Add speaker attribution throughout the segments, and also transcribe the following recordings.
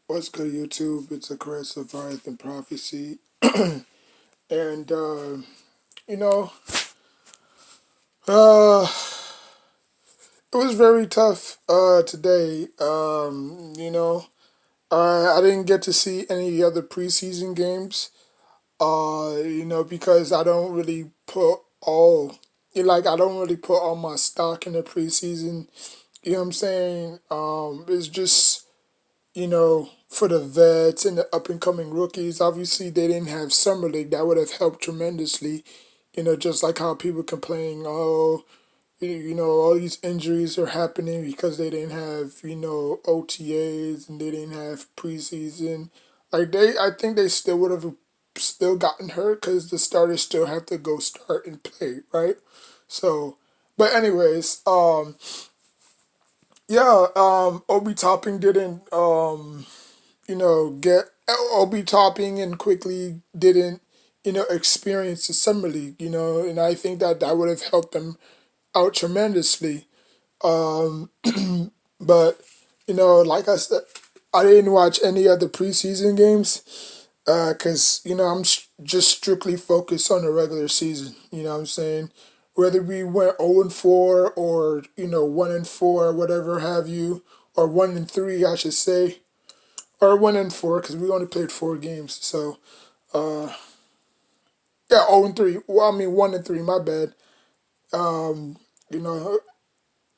Speaker 1: What's good, YouTube? It's a Caress of Earth and Prophecy. And, you know, uh, it was very tough today. I didn't get to see any other preseason games, because I don't really put I don't really put all my stock in the preseason. You know what I'm saying? It's just for the vets and the up and coming rookies. Obviously, they didn't have summer league. That would have helped tremendously. Just like how people complain, oh, all these injuries are happening because they didn't have OTAs and they didn't have preseason. I think they still would have still gotten hurt because the starters still have to go start and play, right? So, but anyways, yeah, Obi Topping didn't get Obi Topping and quickly didn't, experience the summer league, and I think that that would have helped them out tremendously. Um, but like I said, I didn't watch any of the preseason games because just strictly focused on the regular season. You know what I'm saying? Whether we went 0-4 or 1-4, whatever have you, or 1-3, I should say, or 1-4 because we only played 4 games. So uh, yeah, 0-3. Well, I mean 1-3. My bad. Um, you know,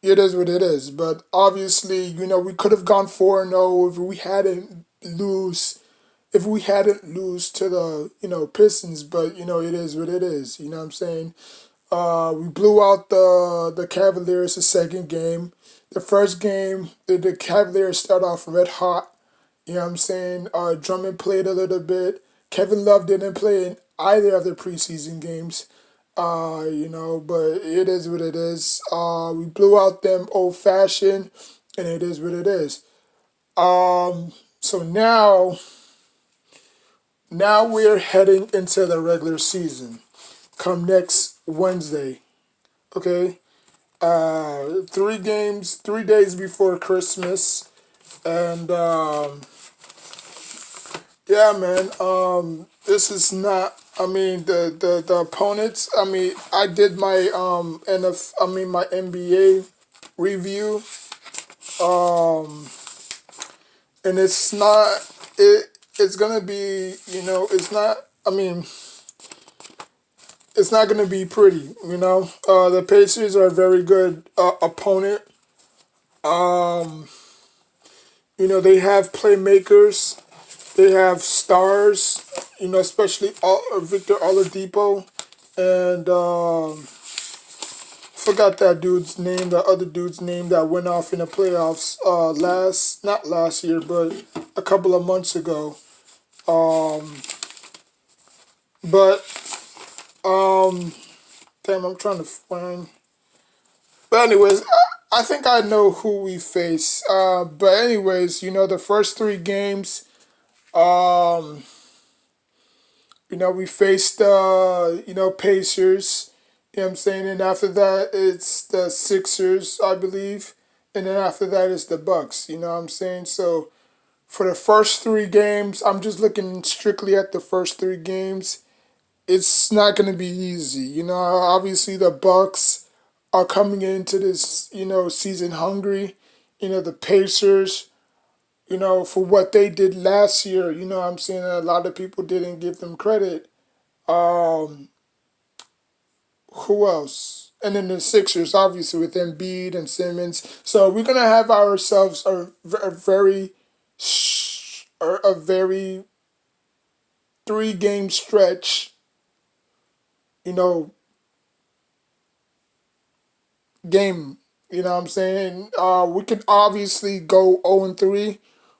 Speaker 1: it is what it is. But obviously, we could have gone 4-0 if we hadn't lose. If we hadn't lose to the Pistons, but it is what it is. You know what I'm saying? We blew out the Cavaliers the second game. The first game, the Cavaliers start off red hot. You know what I'm saying? Drummond played a little bit. Kevin Love didn't play in either of the preseason games. But it is what it is. We blew out them old fashioned, and it is what it is. So now we're heading into the regular season. Come next Wednesday, okay? 3 games, 3 days before Christmas, and yeah, man. This is not. I mean, the opponents. I mean, I did my my NBA review. Um, and it's not. It's gonna be. It's not. I mean, it's not gonna be pretty. The Pacers are a very good opponent. Um, they have playmakers. They have stars, especially Victor Oladipo, and forgot that dude's name, the other dude's name that went off in the playoffs not last year, but a couple of months ago. Um, but damn, I'm trying to find. But anyways, I think I know who we face. But anyways, the first 3 games. Um, we faced Pacers. You know what I'm saying? And after that it's the Sixers, I believe. And then after that is the Bucks. You know what I'm saying? So for the first 3 games, I'm just looking strictly at the first 3 games. It's not gonna be easy. Obviously the Bucks are coming into this, season hungry. The Pacers, for what they did last year, I'm saying a lot of people didn't give them credit. Um, who else? And then the Sixers, obviously, with Embiid and Simmons. So we're gonna have ourselves a very, a very 3 game stretch. You know, game. You know what I'm saying? We can obviously go 0-3.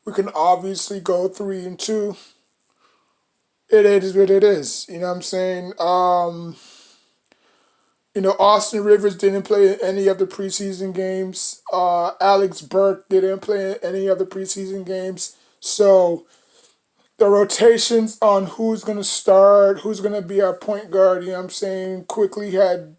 Speaker 1: We can obviously go 3-2. It is what it is. You know what I'm saying? Austin Rivers didn't play in any of the preseason games. Alex Burke didn't play in any of the preseason games. So the rotations on who's going to start, who's going to be our point guard, quickly had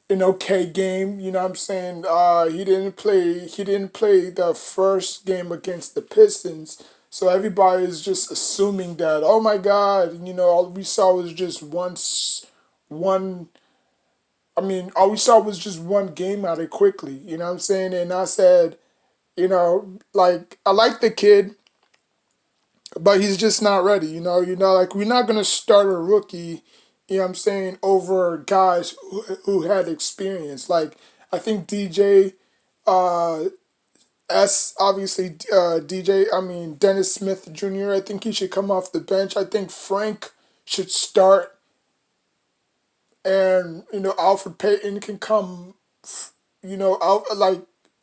Speaker 1: an okay game. He didn't play the first game against the Pistons. So everybody is just assuming that, oh my God, all we saw was just one. I mean, all we saw was just one game out of quickly. You know what I'm saying? And I said, like I like the kid, but he's just not ready. Like we're not gonna start a rookie. You know what I'm saying, over guys who had experience. Like I think DJ. Obviously DJ. I mean Dennis Smith Jr. I think he should come off the bench. I think Frank should start, and Alfred Payton can come. Like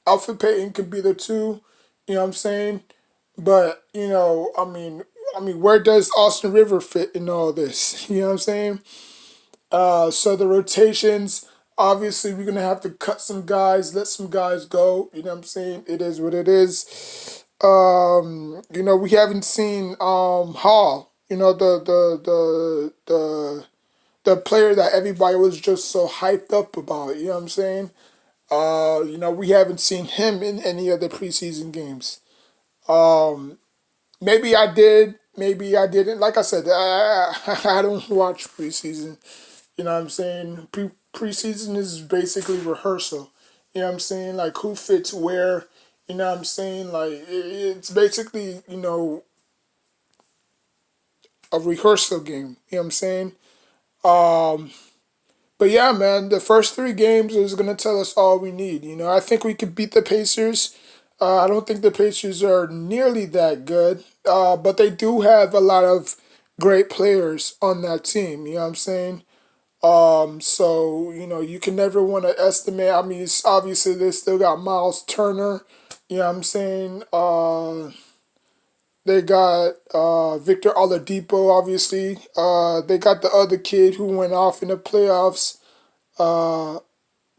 Speaker 1: Alfred Payton could be the two. You know what I'm saying? But I mean, where does Austin River fit in all this? You know what I'm saying? So the rotations, obviously, we're gonna have to cut some guys, let some guys go. You know what I'm saying? It is what it is. We haven't seen Hall. The player that everybody was just so hyped up about. You know what I'm saying? We haven't seen him in any of the preseason games. Maybe I did, maybe I didn't. Like I said, I don't watch preseason. You know what I'm saying? Preseason is basically rehearsal. You know what I'm saying? Like who fits where. You know what I'm saying? Like it's basically a rehearsal game. You know what I'm saying? Um, but yeah, man, the first three games is gonna tell us all we need. I think we could beat the Pacers. I don't think the Pacers are nearly that good, but they do have a lot of great players on that team. You know what I'm saying? So you can never want to estimate. I mean, it's obviously they still got Miles Turner. You know what I'm saying? They got Victor Oladipo. Obviously, they got the other kid who went off in the playoffs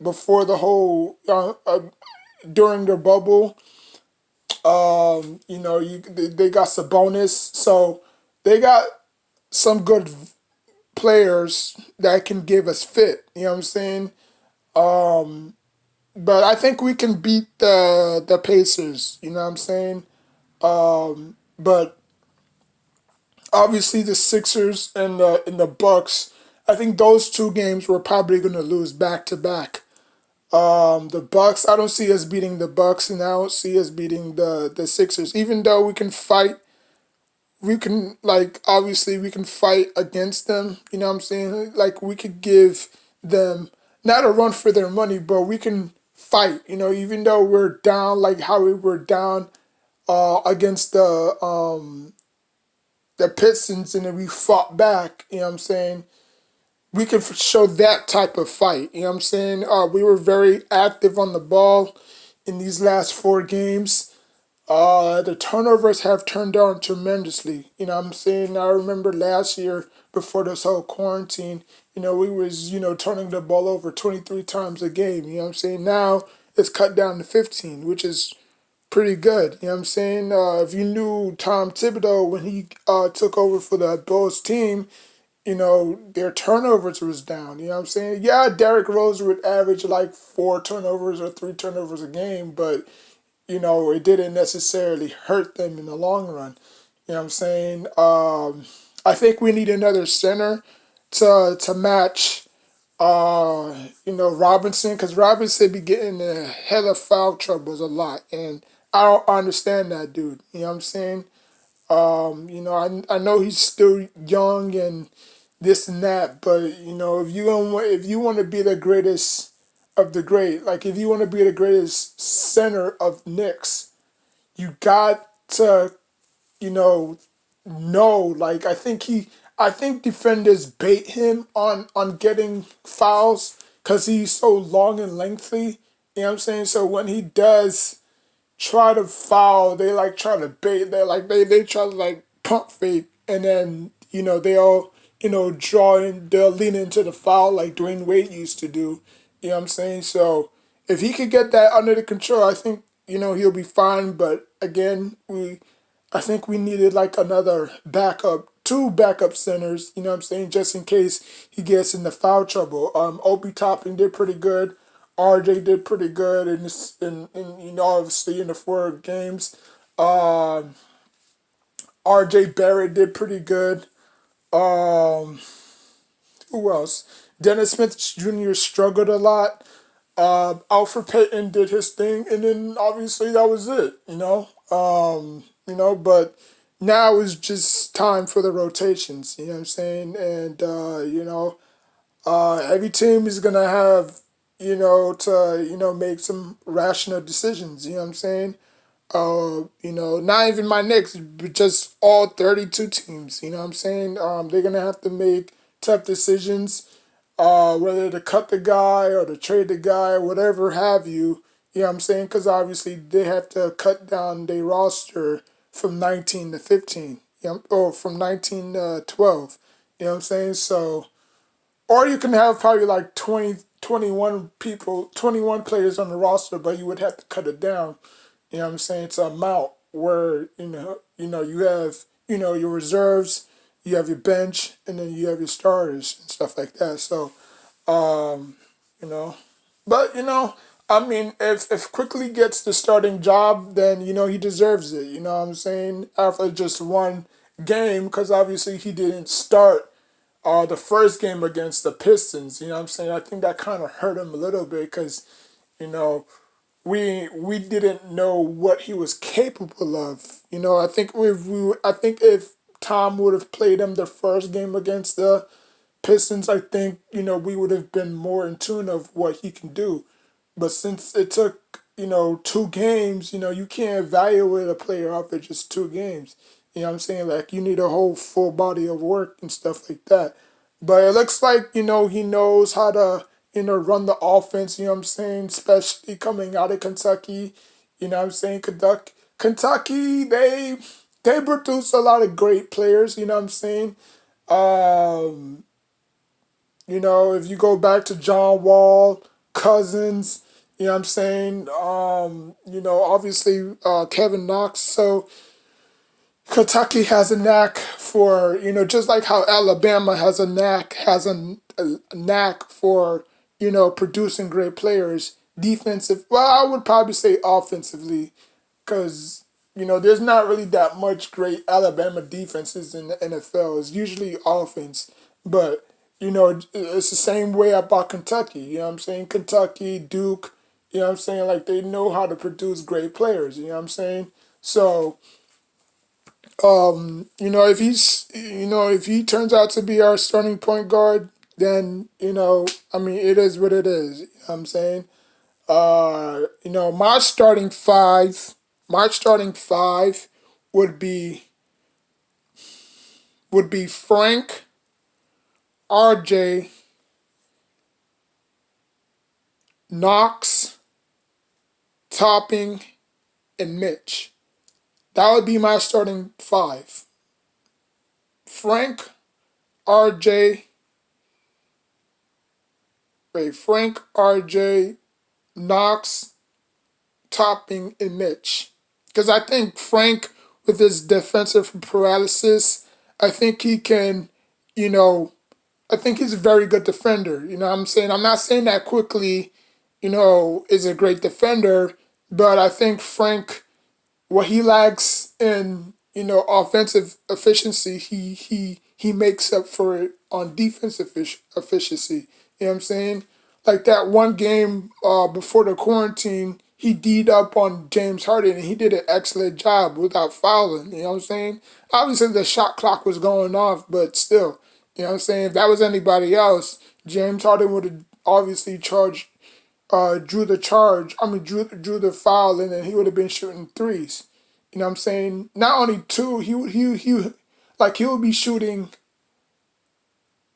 Speaker 1: before the whole during their bubble. They got Sabonis, so they got some good players that can give us fit. You know what I'm saying? But I think we can beat the Pacers. You know what I'm saying? But obviously the Sixers and the Bucks. I think those two games we're probably gonna lose back to back. The Bucks. I don't see us beating the Bucks, and I don't see us beating the Sixers. Even though we can fight, we can like obviously we can fight against them. You know what I'm saying? Like we could give them not a run for their money, but we can fight. Even though we're down, like how we were down against the Pistons, and then we fought back. You know what I'm saying? We can show that type of fight. You know what I'm saying? We were very active on the ball in these last four games. The turnovers have turned down tremendously. You know what I'm saying? I remember last year before this whole quarantine, we was, turning the ball over 23 times a game. You know what I'm saying? Now it's cut down to 15, which is pretty good. You know what I'm saying? If you knew Tom Thibodeau when he took over for the Bulls team, their turnovers was down. You know what I'm saying? Yeah, Derrick Rose would average like 4 turnovers or 3 turnovers a game, but it didn't necessarily hurt them in the long run. You know what I'm saying? I think we need another center to match Robinson, because Robinson be getting in hella foul troubles a lot, and I don't understand that dude. You know what I'm saying? I know he's still young and this and that, but if you want to be the greatest of the great, like if you want to be the greatest center of Knicks, you got to you know like I think defenders bait him on getting fouls because he's so long and lengthy. You know what I'm saying? So when he does try to foul, they like try to bait. They try to like pump fake, and then they'll draw in. They'll lean into the foul like Dwayne Wade used to do. You know what I'm saying? So if he could get that under the control, I think he'll be fine. But again, I think we needed like another backup, two backup centers. You know what I'm saying? Just in case he gets into foul trouble. Obie Toppin did pretty good. RJ did pretty good in this, in obviously in the four games. Um, R.J. Barrett did pretty good. Um, who else? Dennis Smith Jr. struggled a lot. Alfred Payton did his thing, and then obviously that was it. But now it's just time for the rotations. You know what I'm saying? And every team is gonna have to make some rational decisions. You know what I'm saying? Not even my Knicks, but just all 32 teams. You know what I'm saying? They're gonna have to make tough decisions, whether to cut the guy or to trade the guy or whatever have you. You know what I'm saying? Because obviously they have to cut down their roster from 19 to 15. Or from 19 to 12. You know what I'm saying? So, or you can have probably like 20, 21 people, 21 players on the roster, but you would have to cut it down. You know what I'm saying? It's an amount where, you have, your reserves, you have your bench, and then you have your starters and stuff like that. So, um, you know, but, I mean, if Quickly gets the starting job, then, he deserves it. You know what I'm saying? After just one game, because obviously he didn't start the first game against the Pistons. You know what I'm saying? I think that kind of hurt him a little bit because, you know, we didn't know what he was capable of. I think if Tom would have played him the first game against the Pistons, I think we would have been more in tune of what he can do. But since it took 2 games, you can't evaluate a player off of just 2 games. You know what I'm saying? Like you need a whole full body of work and stuff like that. But it looks like he knows how to run the offense. You know what I'm saying? Especially coming out of Kentucky. You know what I'm saying? Kentucky, they produce a lot of great players. You know what I'm saying? Um, if you go back to John Wall, Cousins, you know what I'm saying? Obviously Kevin Knox. So Kentucky has a knack for, just like how Alabama has a knack for, producing great players. Defensive, well, I would probably say offensively, because there's not really that much great Alabama defenses in the NFL. It's usually offense, but it's the same way about Kentucky. You know what I'm saying? Kentucky, Duke. You know what I'm saying? Like they know how to produce great players. You know what I'm saying? So if he turns out to be our starting point guard, then I mean, it is what it is. You know what I'm saying? My starting five would be Frank, RJ, Knox, Topping, and Mitch. That would be my starting five. Frank, RJ, Frank, RJ, Knox, Topping, and Mitch. Because I think Frank, with his defensive paralysis, I think he can, you know, I think he's a very good defender. You know what I'm saying? I'm not saying that Quickly, is a great defender, but I think Frank, what he lacks in, offensive efficiency, he makes up for it on defensive efficiency. You know what I'm saying? Like that one game before the quarantine, he D'd up on James Harden and he did an excellent job without fouling. You know what I'm saying? Obviously the shot clock was going off, but still, you know what I'm saying? If that was anybody else, James Harden would have obviously drew the charge. I mean, drew the foul, and then he would have been shooting threes. You know what I'm saying? Not only two, he would be shooting,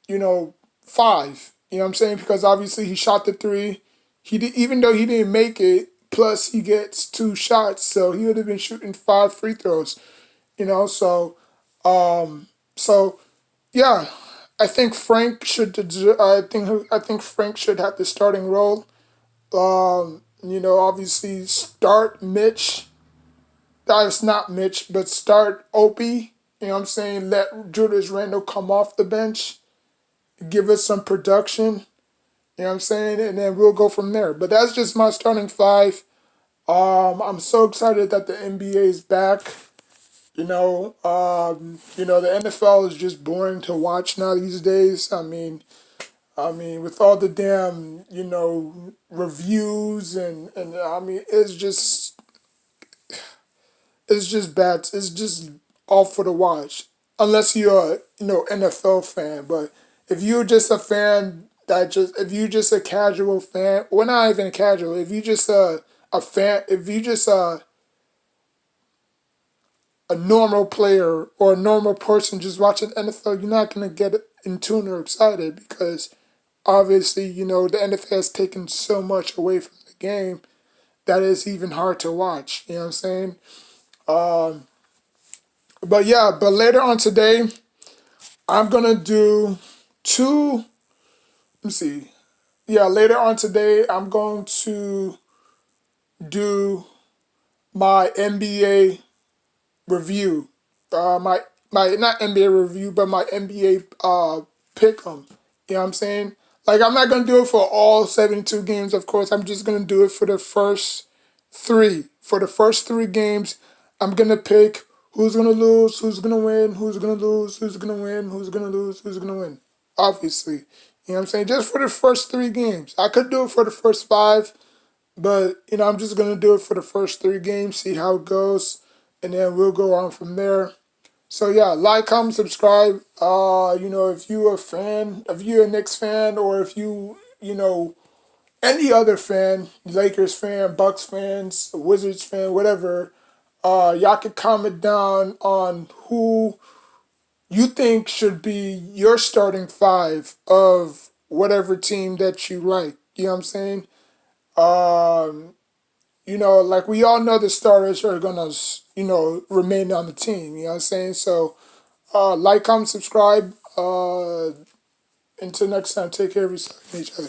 Speaker 1: 5. You know what I'm saying? Because obviously he shot the three. Even though he didn't make it, plus he gets 2 shots, so he would have been shooting 5 free throws. So so yeah, I think Frank should. I think Frank should have the starting role. Obviously start Mitch. That's not Mitch, but start Obie. You know what I'm saying? Let Julius Randle come off the bench, give us some production. You know what I'm saying? And then we'll go from there. But that's just my starting five. I'm so excited that the NBA is back. The NFL is just boring to watch now these days. With all the damn, reviews and it's just bad. It's just awful to watch. Unless you're a, NFL fan. But if you're just a fan if you just a casual fan, well, not even casual, if you just a fan, if you just a normal player or a normal person just watching NFL, you're not going to get in tune or excited because obviously, the NFL has taken so much away from the game that it's even hard to watch. You know what I'm saying? Um, but yeah, but later on today, I'm going to do two, let me see. Yeah, later on today, I'm going to do my NBA review. My not NBA review, but my NBA pick 'em. You know what I'm saying? Like I'm not gonna do it for all 72 games, of course. I'm just gonna do it for the first three. For the first three games, I'm gonna pick who's gonna lose, who's gonna win, who's gonna lose, who's gonna win, who's gonna lose, who's gonna win. Obviously. You know what I'm saying? Just for the first three games. I could do it for the first five, but I'm just gonna do it for the first three games, see how it goes, and then we'll go on from there. So yeah, like, comment, subscribe. If you're a fan, if you're a Knicks fan, or if any other fan, Lakers fan, Bucks fans, Wizards fan, whatever, y'all can comment down on who you think should be your starting five of whatever team that you like. You know what I'm saying? Um, like we all know the starters are gonna, remain on the team. You know what I'm saying? So, like, comment, subscribe. Until next time, take care of yourself and each other.